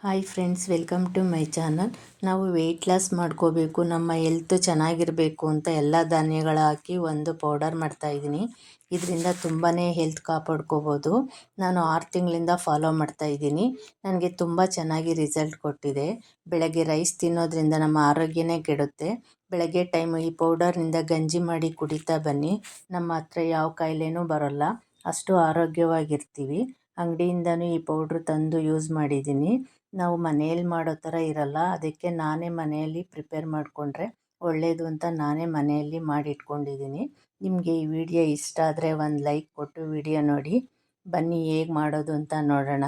Hi friends, welcome to my channel. ನಾವು weight loss ಮಾಡ್ಕೋಬೇಕು, ನಮ್ಮ ಹೆಲ್ತ್ ಚೆನ್ನಾಗಿರಬೇಕು ಅಂತ ಎಲ್ಲ ಧಾನ್ಯಗಳು ಹಾಕಿ ಒಂದು ಪೌಡರ್ ಮಾಡ್ತಾಯಿದ್ದೀನಿ. ಇದರಿಂದ ತುಂಬಾ ಹೆಲ್ತ್ ಕಾಪಾಡ್ಕೋಬೋದು. ನಾನು 6 ತಿಂಗಳಿಂದ ಫಾಲೋ ಮಾಡ್ತಾಯಿದ್ದೀನಿ. ನನಗೆ ತುಂಬ ಚೆನ್ನಾಗಿ ರಿಸಲ್ಟ್ ಕೊಟ್ಟಿದೆ. ಬೆಳಗ್ಗೆ ರೈಸ್ ತಿನ್ನೋದ್ರಿಂದ ನಮ್ಮ ಆರೋಗ್ಯನೇ ಕೆಡುತ್ತೆ. ಬೆಳಗ್ಗೆ ಟೈಮು ಈ ಪೌಡರ್ನಿಂದ ಗಂಜಿ ಮಾಡಿ ಕುಡಿತಾ ಬನ್ನಿ. ನಮ್ಮ ಹತ್ರ ಯಾವ ಕಾಯಿಲೆನೂ ಬರೋಲ್ಲ, ಅಷ್ಟು ಆರೋಗ್ಯವಾಗಿರ್ತೀವಿ. ಅಂಗಡಿಯಿಂದನೂ ಈ ಪೌಡ್ರ್ ತಂದು ಯೂಸ್ ಮಾಡಿದ್ದೀನಿ. ನಾವು ಮನೆಯಲ್ಲಿ ಮಾಡೋ ಥರ ಇರಲ್ಲ, ಅದಕ್ಕೆ ನಾನೇ ಮನೆಯಲ್ಲಿ ಪ್ರಿಪೇರ್ ಮಾಡಿಕೊಂಡ್ರೆ ಒಳ್ಳೆಯದು ಅಂತ ನಾನೇ ಮನೆಯಲ್ಲಿ ಮಾಡಿಟ್ಕೊಂಡಿದ್ದೀನಿ. ನಿಮಗೆ ಈ ವಿಡಿಯೋ ಇಷ್ಟ ಆದರೆ ಒಂದು ಲೈಕ್ ಕೊಟ್ಟು ವಿಡಿಯೋ ನೋಡಿ. ಬನ್ನಿ ಹೇಗೆ ಮಾಡೋದು ಅಂತ ನೋಡೋಣ.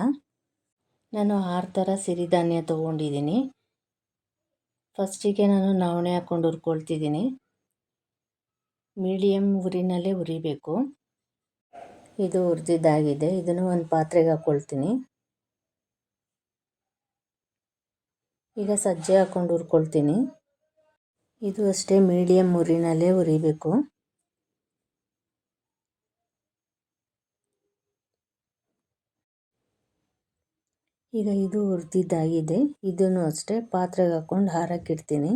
ನಾನು 6 ಥರ ಸಿರಿಧಾನ್ಯ ತೊಗೊಂಡಿದ್ದೀನಿ. ಫಸ್ಟಿಗೆ ನಾನು ನವಣೆ ಹಾಕ್ಕೊಂಡು ಹುರ್ಕೊಳ್ತಿದ್ದೀನಿ. ಮೀಡಿಯಮ್ ಉರಿನಲ್ಲೇ ಹುರಿಬೇಕು. ಇದು ಹುರಿದಿದ್ದಾಗಿದೆ. ಇದನ್ನು ಒಂದು ಪಾತ್ರೆಗೆ ಹಾಕ್ಕೊಳ್ತೀನಿ. ಈಗ ಸಜ್ಜೆ ಹಾಕ್ಕೊಂಡು ಹುರ್ಕೊಳ್ತೀನಿ. ಇದು ಅಷ್ಟೇ ಮೀಡಿಯಮ್ ಉರಿನಲ್ಲೇ ಹುರಿಬೇಕು. ಈಗ ಇದು ಹುರಿದಿದ್ದಾಗಿದೆ. ಇದನ್ನು ಅಷ್ಟೇ ಪಾತ್ರೆಗೆ ಹಾಕ್ಕೊಂಡು ಹಾರಕ್ಕಿಡ್ತೀನಿ.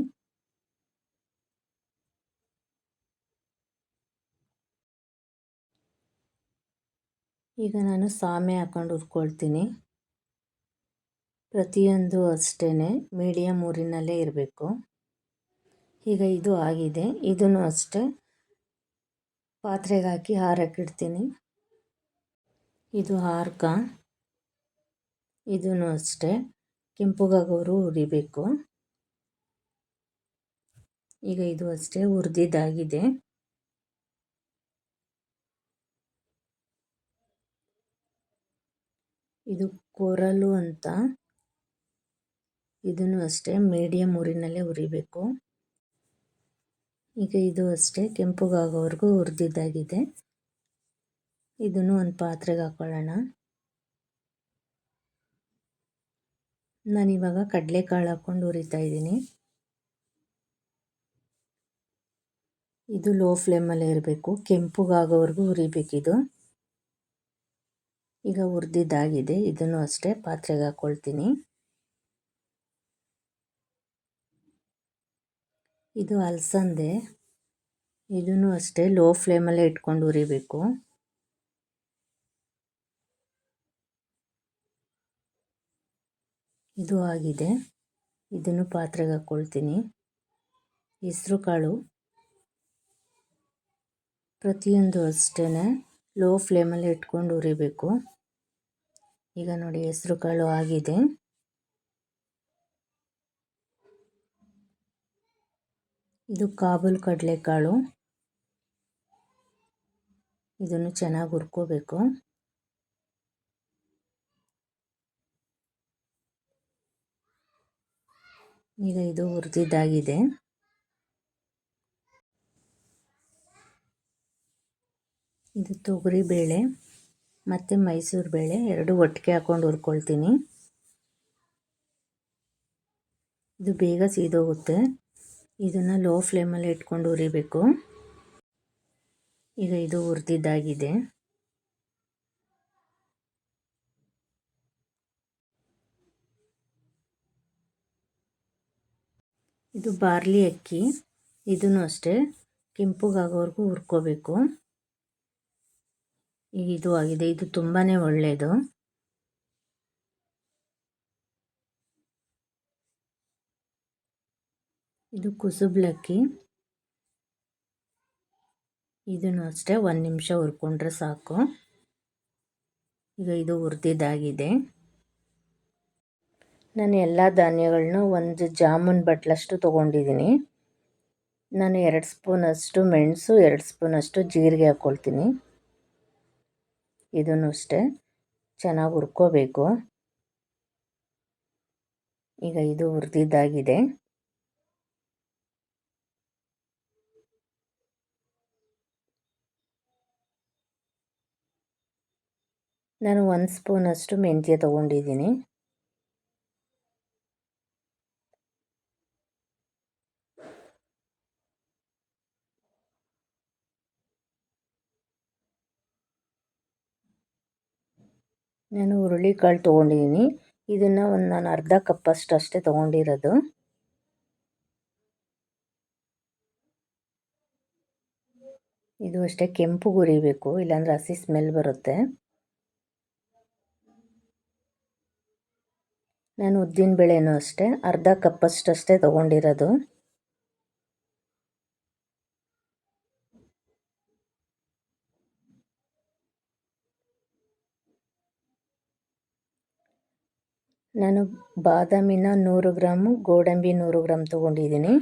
ಈಗ ನಾನು ಸಾಮೆ ಹಾಕ್ಕೊಂಡು ಹುರ್ಕೊಳ್ತೀನಿ. ಪ್ರತಿಯೊಂದು ಅಷ್ಟೇ ಮೀಡಿಯಮ್ ಉರಿನಲ್ಲೇ ಇರಬೇಕು. ಈಗ ಇದು ಆಗಿದೆ. ಇದನ್ನು ಅಷ್ಟೇ ಪಾತ್ರೆಗೆ ಹಾಕಿ ಹಾರಕ್ಕಿಡ್ತೀನಿ. ಇದು ಹಾರ್ಕ. ಇದನ್ನು ಅಷ್ಟೇ ಕೆಂಪುಗಾಗೋರು ಹುರಿಬೇಕು. ಈಗ ಇದು ಅಷ್ಟೇ ಹುರಿದಿದ್ದಾಗಿದೆ. ಇದು ಕೊರಲು ಅಂತ. ಇದನ್ನು ಅಷ್ಟೇ ಮೀಡಿಯಮ್ ಉರಿನಲ್ಲೇ ಹುರಿಬೇಕು. ಈಗ ಇದು ಅಷ್ಟೇ ಕೆಂಪುಗಾಗೋವರೆಗೂ ಹುರಿದಿದ್ದಾಗಿದೆ. ಇದನ್ನು ಒಂದು ಪಾತ್ರೆಗೆ ಹಾಕ್ಕೊಳ್ಳೋಣ. ನಾನಿವಾಗ ಕಡಲೆಕಾಳು ಹಾಕ್ಕೊಂಡು ಹುರಿತಾ ಇದ್ದೀನಿ. ಇದು ಲೋ ಫ್ಲೇಮಲ್ಲೇ ಇರಬೇಕು, ಕೆಂಪುಗಾಗೋವರೆಗೂ ಹುರಿಬೇಕಿದು. ಈಗ ಹುರಿದಿದ್ದಾಗಿದೆ. ಇದನ್ನು ಅಷ್ಟೇ ಪಾತ್ರೆಗೆ ಹಾಕ್ಕೊಳ್ತೀನಿ. ಇದು ಅಲಸಂದೆ. ಇದನ್ನು ಅಷ್ಟೇ ಲೋ ಫ್ಲೇಮಲ್ಲೇ ಇಟ್ಕೊಂಡು ಹುರಿಬೇಕು. ಇದು ಆಗಿದೆ. ಇದನ್ನು ಪಾತ್ರೆಗೆ ಹಾಕ್ಕೊಳ್ತೀನಿ. ಹೆಸರು ಕಾಳು ಪ್ರತಿಯೊಂದು ಅಷ್ಟೇ ಲೋ ಫ್ಲೇಮಲ್ಲೇ ಇಟ್ಕೊಂಡು ಹುರಿಬೇಕು. ಈಗ ನೋಡಿ, ಹೆಸರು ಕಾಳು ಆಗಿದೆ. ಇದು ಕಾಬೂಲ್ ಕಡಲೆಕಾಳು. ಇದನ್ನು ಚೆನ್ನಾಗಿ ಹುರ್ಕೋಬೇಕು. ಈಗ ಇದು ಹುರಿದಿದ್ದಾಗಿದೆ. ಇದು ತೊಗರಿ ಬೇಳೆ ಮತ್ತು ಮೈಸೂರು ಬೇಳೆ ಎರಡು ಒಟ್ಟಿಗೆ ಹಾಕ್ಕೊಂಡು ಹುರ್ಕೊಳ್ತೀನಿ. ಇದು ಬೇಗ ಸೀದೋಗುತ್ತೆ. ಇದನ್ನು ಲೋ ಫ್ಲೇಮಲ್ಲಿ ಇಟ್ಕೊಂಡು ಹುರಿಬೇಕು. ಈಗ ಇದು ಹುರಿದಿದ್ದಾಗಿದೆ. ಇದು ಬಾರ್ಲಿ ಅಕ್ಕಿ. ಇದನ್ನು ಅಷ್ಟೇ ಕೆಂಪುಗಾಗೋವರೆಗೂ ಹುರ್ಕೋಬೇಕು. ಈಗ ಇದು ಆಗಿದೆ. ಇದು ತುಂಬಾ ಒಳ್ಳೆಯದು. ಇದು ಕುಸುಬ್ಲಕ್ಕಿ. ಇದನ್ನು ಅಷ್ಟೇ 1 ನಿಮಿಷ ಹುರ್ಕೊಂಡ್ರೆ ಸಾಕು. ಈಗ ಇದು ಹುರಿದಿದ್ದಾಗಿದೆ. ನಾನು ಎಲ್ಲ ಧಾನ್ಯಗಳನ್ನೂ ಒಂದು ಜಾಮೂನ್ ಬಟ್ಲಷ್ಟು ತೊಗೊಂಡಿದ್ದೀನಿ. ನಾನು 2 ಸ್ಪೂನಷ್ಟು ಮೆಣಸು, 2 ಸ್ಪೂನಷ್ಟು ಜೀರಿಗೆ ಹಾಕ್ಕೊಳ್ತೀನಿ. ಇದನ್ನು ಅಷ್ಟೇ ಚೆನ್ನಾಗಿ ಹುರ್ಕೋಬೇಕು. ಈಗ ಇದು ಹುರಿದಿದ್ದಾಗಿದೆ. ನಾನು 1 ಸ್ಪೂನಷ್ಟು ಮೆಂತ್ಯ ತೊಗೊಂಡಿದ್ದೀನಿ. ನಾನು ಹುರುಳಿಕಾಳು ತೊಗೊಂಡಿದ್ದೀನಿ. ಇದನ್ನು ನಾನು ಅರ್ಧ ಕಪ್ಪಷ್ಟು ಅಷ್ಟೇ ತೊಗೊಂಡಿರೋದು. ಇದು ಅಷ್ಟೇ ಕೆಂಪು ಹುರಿಬೇಕು, ಇಲ್ಲಾಂದರೆ ಹಸಿ ಸ್ಮೆಲ್ ಬರುತ್ತೆ. ನಾನು ಉದ್ದಿನ ಬೇಳೆನೂ ಅಷ್ಟೇ ಅರ್ಧ ಕಪ್ಪಷ್ಟೇ ತೊಗೊಂಡಿರೋದು. ನಾನು ಬಾದಾಮಿನ 100 ಗ್ರಾಮು, ಗೋಡಂಬಿ 100 ಗ್ರಾಮ್ ತೊಗೊಂಡಿದ್ದೀನಿ.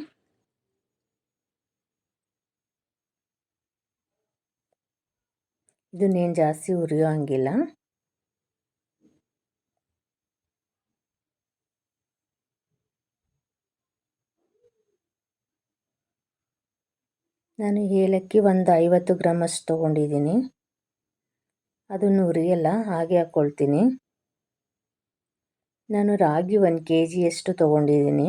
ಇದನ್ನೇನು ಜಾಸ್ತಿ ಹುರಿಯೋ ಹಂಗಿಲ್ಲ. ನಾನು ಏಲಕ್ಕಿ ಒಂದು 50 ಗ್ರಾಮ್ ಅಷ್ಟು ತೊಗೊಂಡಿದ್ದೀನಿ. ಅದನ್ನು ಹುರಿಯಲ್ಲ, ಹಾಗೆ ಹಾಕ್ಕೊಳ್ತೀನಿ. ನಾನು ರಾಗಿ 1 kg ತೊಗೊಂಡಿದ್ದೀನಿ.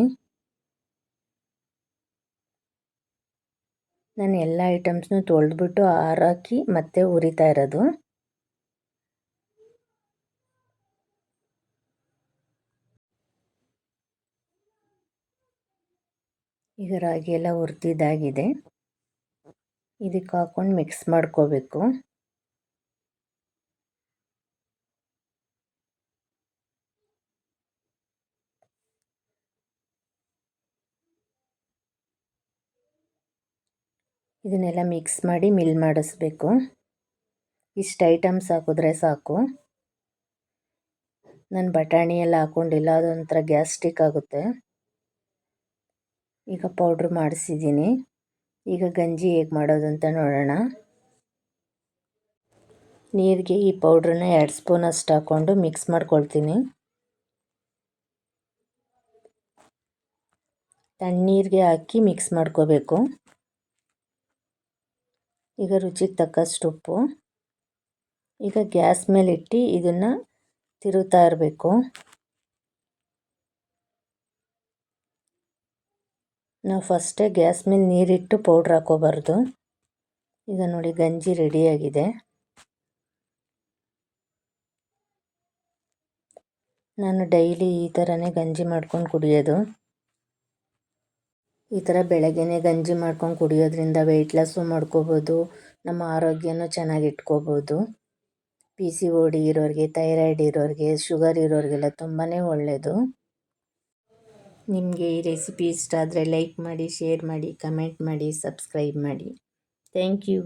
ನಾನು ಎಲ್ಲ ಐಟಮ್ಸ್ನೂ ತೊಳೆದ್ಬಿಟ್ಟು ಆರಾಕಿ ಮತ್ತೆ ಹುರಿತಾ ಇರೋದು. ಈಗ ರಾಗಿ ಎಲ್ಲ ಹುರಿದಿದ್ದಾಗಿದೆ. ಇದಕ್ಕೆ ಹಾಕ್ಕೊಂಡು ಮಿಕ್ಸ್ ಮಾಡ್ಕೋಬೇಕು. ಇದನ್ನೆಲ್ಲ ಮಿಕ್ಸ್ ಮಾಡಿ ಮಿಲ್ ಮಾಡಿಸ್ಬೇಕು. ಇಷ್ಟು ಐಟಮ್ಸ್ ಹಾಕಿದ್ರೆ ಸಾಕು. ನಾನು ಬಟಾಣಿ ಎಲ್ಲ ಹಾಕ್ಕೊಂಡಿಲ್ಲ, ಅದೊಂಥರ ಗ್ಯಾಸ್ಟ್ರಿಕ್ ಆಗುತ್ತೆ. ಈಗ ಪೌಡ್ರ್ ಮಾಡಿಸಿದ್ದೀನಿ. ಈಗ ಗಂಜಿ ಹೇಗೆ ಮಾಡೋದು ಅಂತ ನೋಡೋಣ. ನೀರಿಗೆ ಈ ಪೌಡ್ರನ್ನ 2 ಸ್ಪೂನ್ ಅಷ್ಟು ಹಾಕ್ಕೊಂಡು ಮಿಕ್ಸ್ ಮಾಡ್ಕೊಳ್ತೀನಿ. ತಣ್ಣೀರಿಗೆ ಹಾಕಿ ಮಿಕ್ಸ್ ಮಾಡ್ಕೋಬೇಕು. ಈಗ ರುಚಿಗೆ ತಕ್ಕಷ್ಟು ಉಪ್ಪು. ಈಗ ಗ್ಯಾಸ್ ಮೇಲೆ ಇಟ್ಟು ಇದನ್ನು ತಿರುಗ್ತಾ ಇರಬೇಕು. ನಾವು ಫಸ್ಟೇ ಗ್ಯಾಸ್ ಮೇಲೆ ನೀರಿಟ್ಟು ಪೌಡ್ರ್ ಹಾಕೋಬಾರ್ದು. ಈಗ ನೋಡಿ ಗಂಜಿ ರೆಡಿಯಾಗಿದೆ. ನಾನು ಡೈಲಿ ಈ ಥರನೇ ಗಂಜಿ ಮಾಡ್ಕೊಂಡು ಕುಡಿಯೋದು. ಈ ಥರ ಬೆಳಗ್ಗೆನೇ ಗಂಜಿ ಮಾಡ್ಕೊಂಡು ಕುಡಿಯೋದ್ರಿಂದ ವೆಯ್ಟ್ ಲಾಸು ಮಾಡ್ಕೋಬೋದು, ನಮ್ಮ ಆರೋಗ್ಯನೂ ಚೆನ್ನಾಗಿ ಇಟ್ಕೋಬೋದು. PCOD ಇರೋರಿಗೆ, ಥೈರಾಯ್ಡ್ ಇರೋರಿಗೆ, ಶುಗರ್ ಇರೋರಿಗೆಲ್ಲ ತುಂಬಾ ಒಳ್ಳೆಯದು. ನಿಮಗೆ ಈ ರೆಸಿಪಿ ಇಷ್ಟ ಆದರೆ ಲೈಕ್ ಮಾಡಿ, ಶೇರ್ ಮಾಡಿ, ಕಮೆಂಟ್ ಮಾಡಿ, ಸಬ್ಸ್ಕ್ರೈಬ್ ಮಾಡಿ. Thank you.